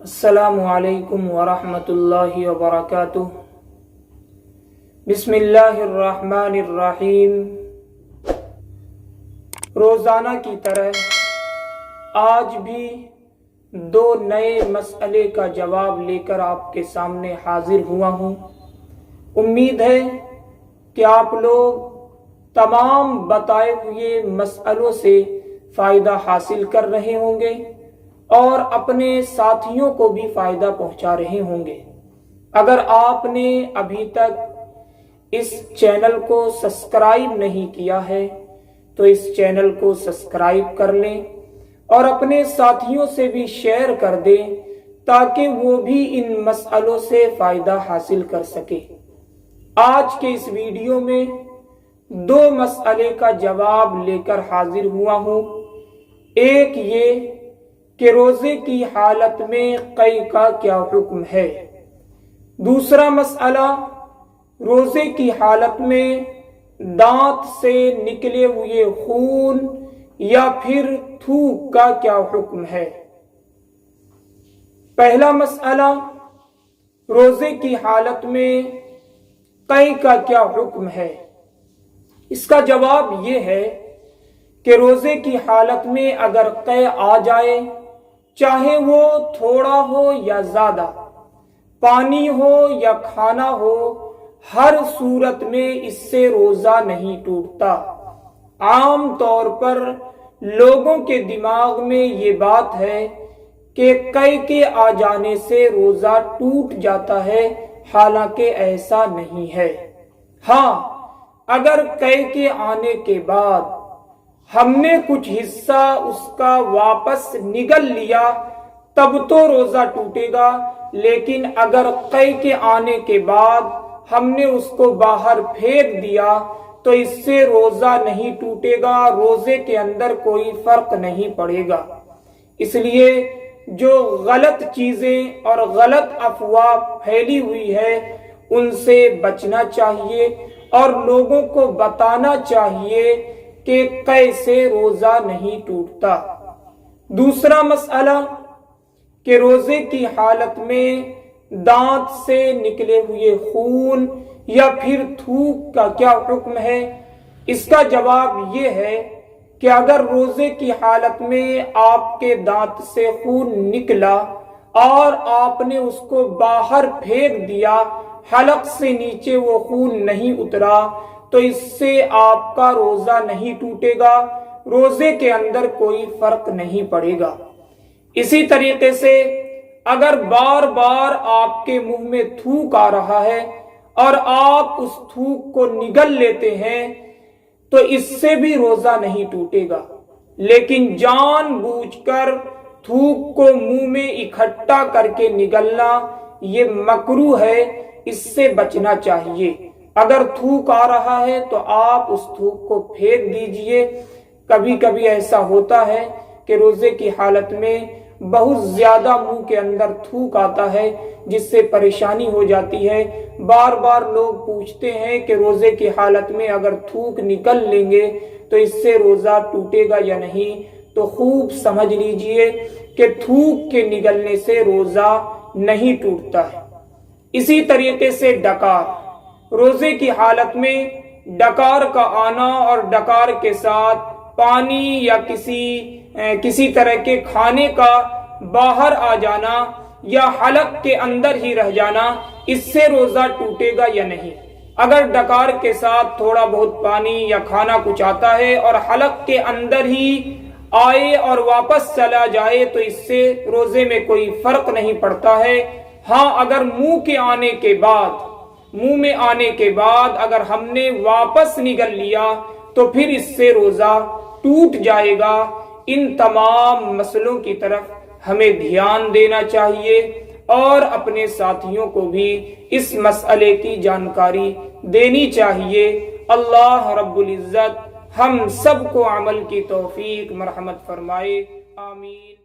السلام علیکم ورحمۃ اللہ وبرکاتہ۔ بسم اللہ الرحمن الرحیم۔ روزانہ کی طرح آج بھی دو نئے مسئلے کا جواب لے کر آپ کے سامنے حاضر ہوا ہوں۔ امید ہے کہ آپ لوگ تمام بتائے ہوئے مسئلوں سے فائدہ حاصل کر رہے ہوں گے اور اپنے ساتھیوں کو بھی فائدہ پہنچا رہے ہوں گے۔ اگر آپ نے ابھی تک اس چینل کو سبسکرائب نہیں کیا ہے تو اس چینل کو سبسکرائب کر لیں اور اپنے ساتھیوں سے بھی شیئر کر دیں تاکہ وہ بھی ان مسئلوں سے فائدہ حاصل کر سکے۔ آج کے اس ویڈیو میں دو مسئلے کا جواب لے کر حاضر ہوا ہوں۔ ایک یہ کہ روزے کی حالت میں قے کا کیا حکم ہے۔ دوسرا مسئلہ، روزے کی حالت میں دانت سے نکلے ہوئے خون یا پھر تھوک کا کیا حکم ہے۔ پہلا مسئلہ، روزے کی حالت میں قے کا کیا حکم ہے۔ اس کا جواب یہ ہے کہ روزے کی حالت میں اگر قے آ جائے، چاہے وہ تھوڑا ہو یا زیادہ، پانی ہو یا کھانا ہو، ہر صورت میں اس سے روزہ نہیں ٹوٹتا۔ عام طور پر لوگوں کے دماغ میں یہ بات ہے کہ قے کے آ جانے سے روزہ ٹوٹ جاتا ہے، حالانکہ ایسا نہیں ہے۔ ہاں، اگر قے کے آنے کے بعد ہم نے کچھ حصہ اس کا واپس نگل لیا تب تو روزہ ٹوٹے گا، لیکن اگر قے کے آنے کے بعد ہم نے اس کو باہر پھینک دیا تو اس سے روزہ نہیں ٹوٹے گا، روزے کے اندر کوئی فرق نہیں پڑے گا۔ اس لیے جو غلط چیزیں اور غلط افواہ پھیلی ہوئی ہے ان سے بچنا چاہیے اور لوگوں کو بتانا چاہیے کہ قے سے روزہ نہیں ٹوٹتا۔ دوسرا مسئلہ کہ روزے کی حالت میں دانت سے نکلے ہوئے خون یا پھر تھوک کا کیا حکم ہے۔ اس کا جواب یہ ہے کہ اگر روزے کی حالت میں آپ کے دانت سے خون نکلا اور آپ نے اس کو باہر پھینک دیا، حلق سے نیچے وہ خون نہیں اترا، تو اس سے آپ کا روزہ نہیں ٹوٹے گا، روزے کے اندر کوئی فرق نہیں پڑے گا۔ اسی طریقے سے اگر بار بار آپ کے منہ میں تھوک آ رہا ہے اور آپ اس تھوک کو نگل لیتے ہیں تو اس سے بھی روزہ نہیں ٹوٹے گا، لیکن جان بوجھ کر تھوک کو منہ میں اکٹھا کر کے نگلنا یہ مکروہ ہے، اس سے بچنا چاہیے۔ اگر تھوک آ رہا ہے تو آپ اس تھوک کو پھینک دیجئے۔ کبھی کبھی ایسا ہوتا ہے کہ روزے کی حالت میں بہت زیادہ منہ کے اندر تھوک آتا ہے جس سے پریشانی ہو جاتی ہے۔ بار بار لوگ پوچھتے ہیں کہ روزے کی حالت میں اگر تھوک نکل لیں گے تو اس سے روزہ ٹوٹے گا یا نہیں، تو خوب سمجھ لیجئے کہ تھوک کے نگلنے سے روزہ نہیں ٹوٹتا ہے۔ اسی طریقے سے ڈکار، روزے کی حالت میں ڈکار کا آنا اور ڈکار کے ساتھ پانی یا کسی طرح کے کھانے کا باہر آ جانا یا حلق کے اندر ہی رہ جانا، اس سے روزہ ٹوٹے گا یا نہیں۔ اگر ڈکار کے ساتھ تھوڑا بہت پانی یا کھانا کچھ آتا ہے اور حلق کے اندر ہی آئے اور واپس چلا جائے تو اس سے روزے میں کوئی فرق نہیں پڑتا ہے۔ ہاں، اگر منہ میں آنے کے بعد اگر ہم نے واپس نگل لیا تو پھر اس سے روزہ ٹوٹ جائے گا۔ ان تمام مسئلوں کی طرف ہمیں دھیان دینا چاہیے اور اپنے ساتھیوں کو بھی اس مسئلے کی جانکاری دینی چاہیے۔ اللہ رب العزت ہم سب کو عمل کی توفیق مرحمت فرمائے، آمین۔